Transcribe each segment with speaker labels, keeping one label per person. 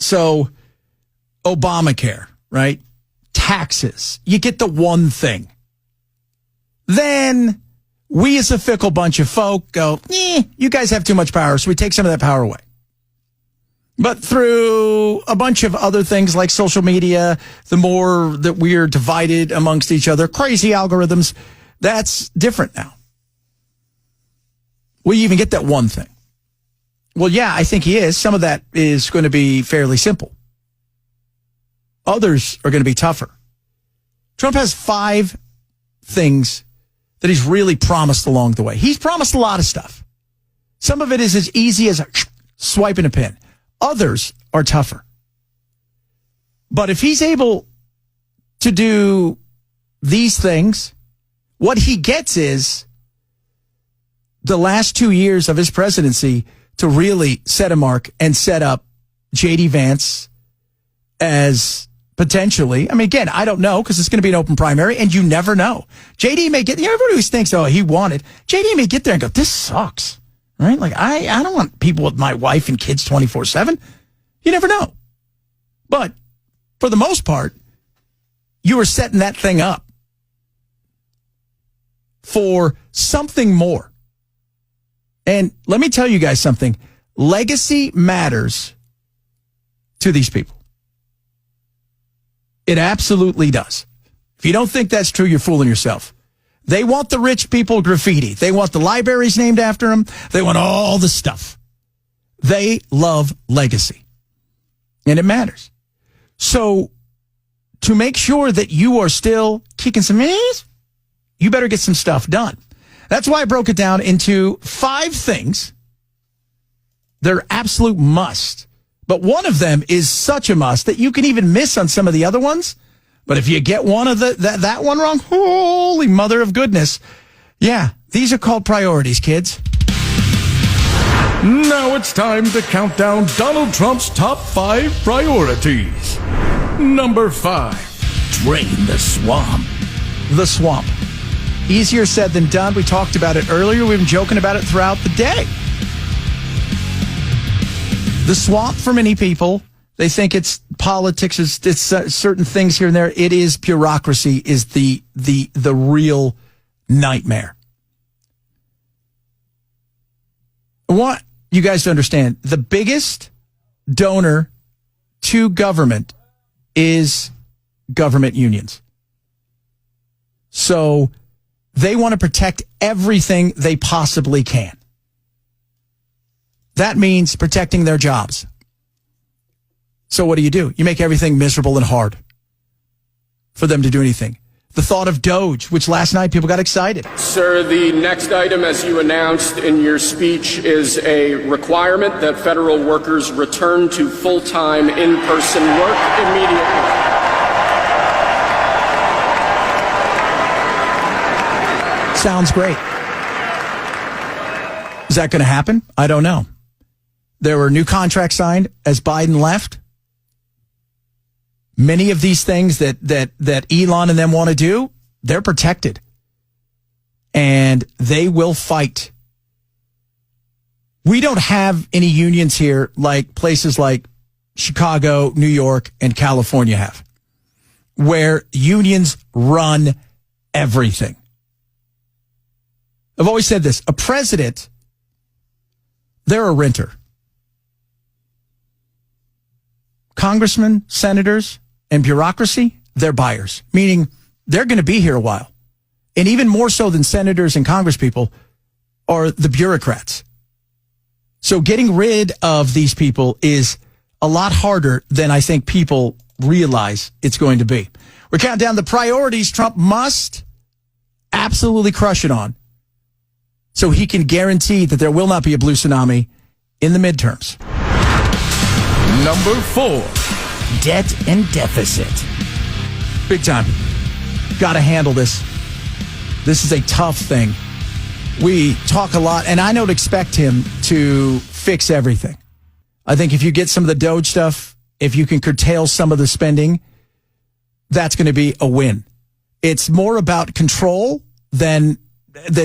Speaker 1: So Obamacare, right? Taxes. You get the one thing. Then we as a fickle bunch of folk go, you guys have too much power, so we take some of that power away. But through a bunch of other things like social media, the more that we're divided amongst each other, crazy algorithms, that's different now. Will you even get that one thing? Well, yeah, I think he is. Some of that is going to be fairly simple. Others are going to be tougher. Trump has 5 things that he's really promised along the way. He's promised a lot of stuff. Some of it is as easy as swiping a pin. Others are tougher. But if he's able to do these things, what he gets is the last 2 years of his presidency to really set a mark and set up J.D. Vance as potentially, I mean, again, I don't know because it's going to be an open primary and you never know. J.D. may get, everybody always thinks, oh, he won it. J.D. may get there and go, this sucks, right? Like, I don't want people with my wife and kids 24/7. You never know. But for the most part, you are setting that thing up for something more. And let me tell you guys something. Legacy matters to these people. It absolutely does. If you don't think that's true, you're fooling yourself. They want the rich people graffiti. They want the libraries named after them. They want all the stuff. They love legacy. And it matters. So to make sure that you are still kicking some ass, you better get some stuff done. That's why I broke it down into 5 things. They're absolute must. But one of them is such a must that you can even miss on some of the other ones. But if you get one of that one wrong, holy mother of goodness. Yeah, these are called priorities, kids.
Speaker 2: Now it's time to count down Donald Trump's top 5 priorities. Number 5.
Speaker 1: Drain the swamp. The swamp. Easier said than done. We talked about it earlier. We've been joking about it throughout the day. The swamp for many people, they think it's politics, it's certain things here and there. It is bureaucracy is the real nightmare. I want you guys to understand the biggest donor to government is government unions. So they want to protect everything they possibly can. That means protecting their jobs. So what do? You make everything miserable and hard for them to do anything. The thought of Doge, which last night people got excited.
Speaker 3: Sir, the next item, as you announced in your speech, is a requirement that federal workers return to full-time in-person work immediately.
Speaker 1: Sounds great. Is that going to happen? I don't know. There were new contracts signed as Biden left. Many of these things that Elon and them want to do, they're protected. And they will fight. We don't have any unions here like places like Chicago, New York, and California have, where unions run everything. I've always said this, a president, they're a renter. Congressmen, senators, and bureaucracy, they're buyers, meaning they're going to be here a while. And even more so than senators and congresspeople are the bureaucrats. So getting rid of these people is a lot harder than I think people realize it's going to be. We're counting down the priorities Trump must absolutely crush it on so he can guarantee that there will not be a blue tsunami in the midterms.
Speaker 2: Number 4.
Speaker 1: Debt and deficit. Big time. Got to handle this. This is a tough thing. We talk a lot, and I don't expect him to fix everything. I think if you get some of the Doge stuff, if you can curtail some of the spending, that's going to be a win. It's more about control than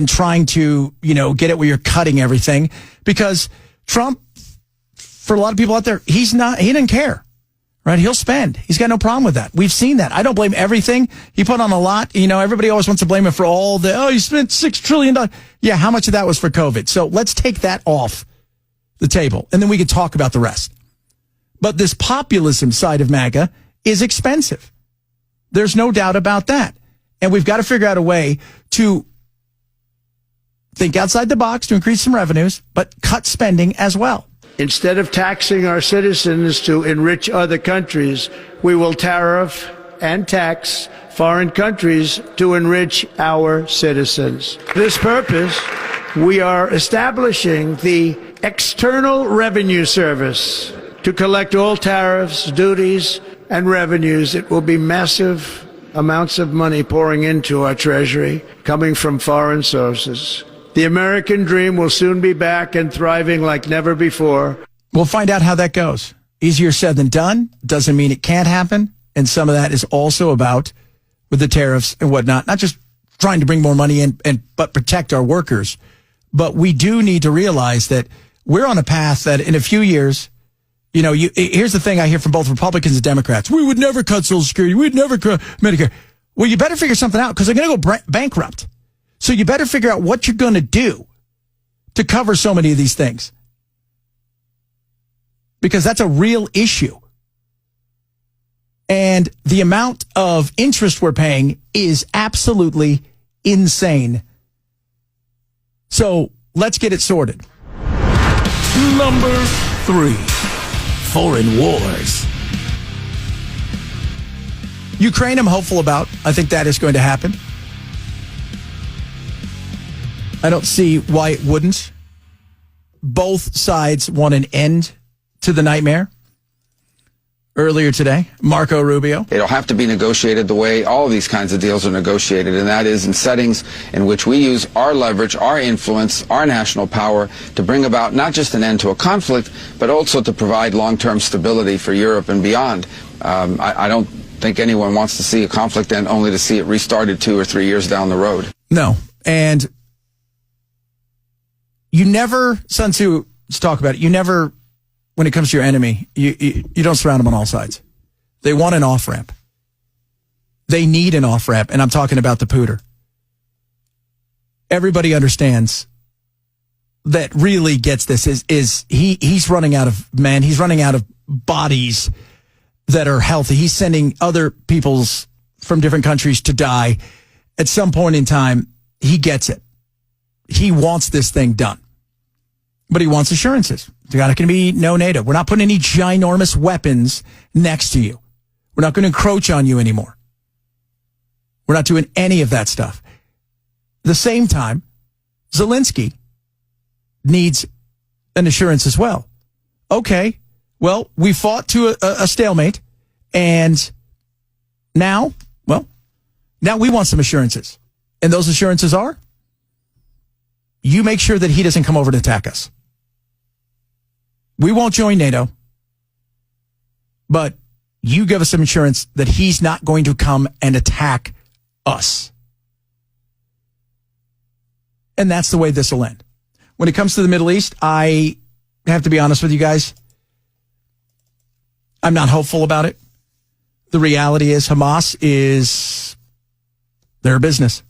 Speaker 1: trying to, get it where you're cutting everything. Because Trump, for a lot of people out there, he doesn't care. Right? He'll spend. He's got no problem with that. We've seen that. I don't blame everything. He put on a lot. Everybody always wants to blame him for all you spent $6 trillion. Yeah, how much of that was for COVID? So let's take that off the table, and then we can talk about the rest. But this populism side of MAGA is expensive. There's no doubt about that. And we've got to figure out a way to think outside the box to increase some revenues, but cut spending as well.
Speaker 4: Instead of taxing our citizens to enrich other countries, we will tariff and tax foreign countries to enrich our citizens. For this purpose, we are establishing the External Revenue Service to collect all tariffs, duties, and revenues. It will be massive amounts of money pouring into our treasury, coming from foreign sources. The American dream will soon be back and thriving like never before.
Speaker 1: We'll find out how that goes. Easier said than done. Doesn't mean it can't happen. And some of that is also about with the tariffs and whatnot, not just trying to bring more money in, but protect our workers. But we do need to realize that we're on a path that in a few years, here's the thing I hear from both Republicans and Democrats. We would never cut Social Security. We'd never cut Medicare. Well, you better figure something out because they're going to go bankrupt. So you better figure out what you're going to do to cover so many of these things. Because that's a real issue. And the amount of interest we're paying is absolutely insane. So let's get it sorted.
Speaker 2: Number 3, foreign wars.
Speaker 1: Ukraine, I'm hopeful about. I think that is going to happen. I don't see why it wouldn't. Both sides want an end to the nightmare. Earlier today, Marco Rubio.
Speaker 5: It'll have to be negotiated the way all of these kinds of deals are negotiated, and that is in settings in which we use our leverage, our influence, our national power to bring about not just an end to a conflict, but also to provide long-term stability for Europe and beyond. I don't think anyone wants to see a conflict end only to see it restarted 2 or 3 years down the road.
Speaker 1: No, and you never, Sun Tzu, let's talk about it, you never, when it comes to your enemy, you don't surround them on all sides. They want an off-ramp. They need an off-ramp, and I'm talking about the pooter. Everybody understands that really gets this is he's running out of men. He's running out of bodies that are healthy. He's sending other people's from different countries to die. At some point in time, he gets it. He wants this thing done. But he wants assurances. There's not going to be no NATO. We're not putting any ginormous weapons next to you. We're not going to encroach on you anymore. We're not doing any of that stuff. At the same time, Zelensky needs an assurance as well. Okay, well, we fought to a stalemate, and now we want some assurances. And those assurances are, you make sure that he doesn't come over to attack us. We won't join NATO, but you give us some assurance that he's not going to come and attack us. And that's the way this will end. When it comes to the Middle East, I have to be honest with you guys. I'm not hopeful about it. The reality is Hamas is their business.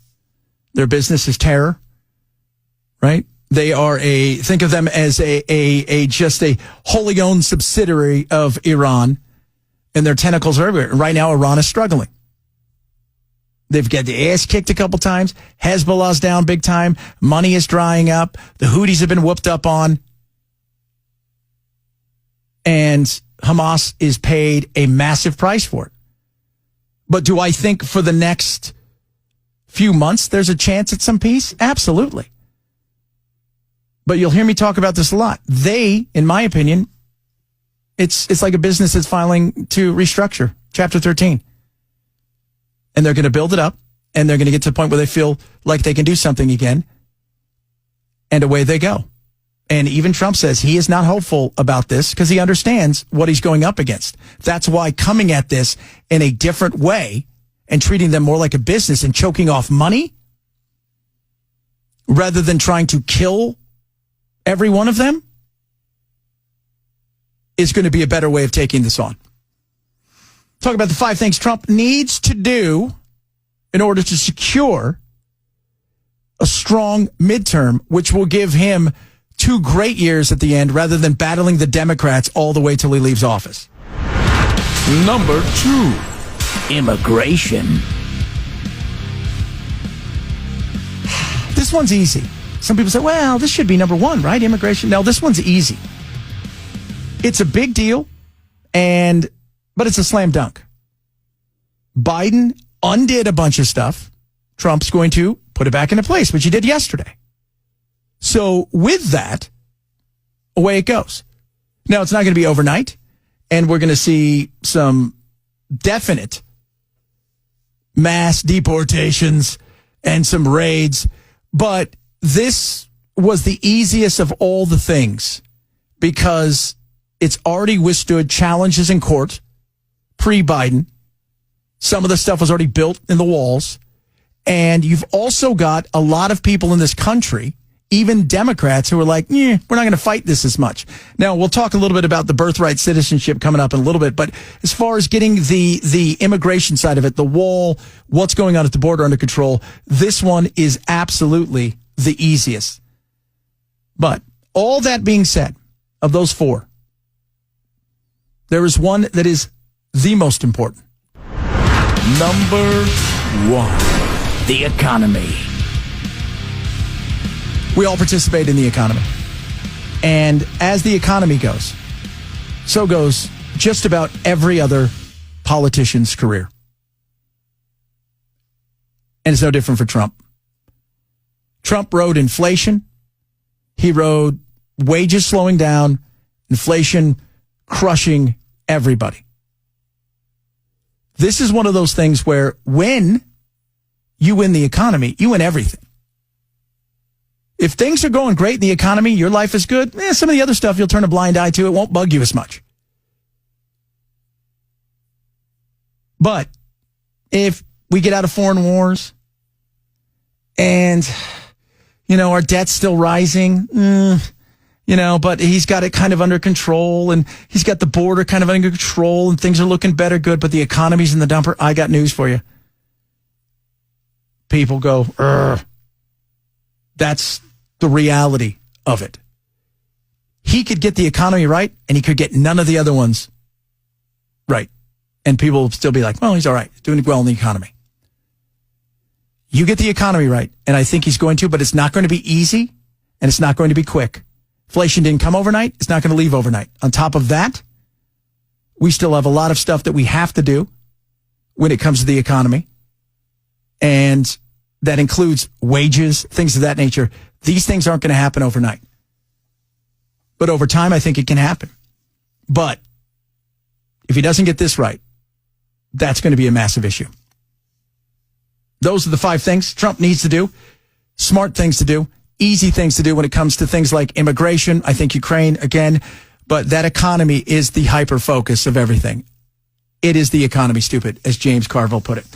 Speaker 1: Their business is terror, right? They are think of them as just a wholly owned subsidiary of Iran, and their tentacles are everywhere. Right now, Iran is struggling. They've got the ass kicked a couple times. Hezbollah's down big time. Money is drying up. The Houthis have been whooped up on. And Hamas is paid a massive price for it. But do I think for the next few months there's a chance at some peace? Absolutely. But you'll hear me talk about this a lot. They, in my opinion, it's like a business that's filing to restructure, Chapter 13. And they're going to build it up, and they're going to get to the point where they feel like they can do something again, and away they go. And even Trump says he is not hopeful about this because he understands what he's going up against. That's why coming at this in a different way and treating them more like a business and choking off money rather than trying to kill every one of them is going to be a better way of taking this on. Talk about the 5 things Trump needs to do in order to secure a strong midterm, which will give him 2 great years at the end rather than battling the Democrats all the way till he leaves office.
Speaker 2: Number 2.
Speaker 1: Immigration. This one's easy. Some people say, well, this should be number 1, right? Immigration. No, this one's easy. It's a big deal, but it's a slam dunk. Biden undid a bunch of stuff. Trump's going to put it back into place, which he did yesterday. So with that, away it goes. Now, it's not going to be overnight, and we're going to see some definite mass deportations and some raids, but this was the easiest of all the things because it's already withstood challenges in court pre-Biden. Some of the stuff was already built in the walls. And you've also got a lot of people in this country, even Democrats, who are like, we're not going to fight this as much. Now, we'll talk a little bit about the birthright citizenship coming up in a little bit. But as far as getting the immigration side of it, the wall, what's going on at the border under control, this one is absolutely the easiest. But all that being said, of those 4, there is one that is the most important.
Speaker 2: Number 1.
Speaker 1: The economy. We all participate in the economy. And as the economy goes, so goes just about every other politician's career. And it's no different for Trump. Trump rode inflation. He rode wages slowing down, inflation crushing everybody. This is one of those things where when you win the economy, you win everything. If things are going great in the economy, your life is good, some of the other stuff you'll turn a blind eye to. It won't bug you as much. But if we get out of foreign wars and, our debt's still rising, but he's got it kind of under control and he's got the border kind of under control and things are looking better, good, but the economy's in the dumper. I got news for you. People go, Urgh. That's the reality of it. He could get the economy right, and he could get none of the other ones right. And people will still be like, well, he's all right. He's doing well in the economy. You get the economy right, and I think he's going to, but it's not going to be easy, and it's not going to be quick. Inflation didn't come overnight. It's not going to leave overnight. On top of that, we still have a lot of stuff that we have to do when it comes to the economy. And that includes wages, things of that nature. These things aren't going to happen overnight. But over time, I think it can happen. But if he doesn't get this right, that's going to be a massive issue. Those are the 5 things Trump needs to do. Smart things to do. Easy things to do when it comes to things like immigration. I think Ukraine, again. But that economy is the hyper-focus of everything. It is the economy, stupid, as James Carville put it.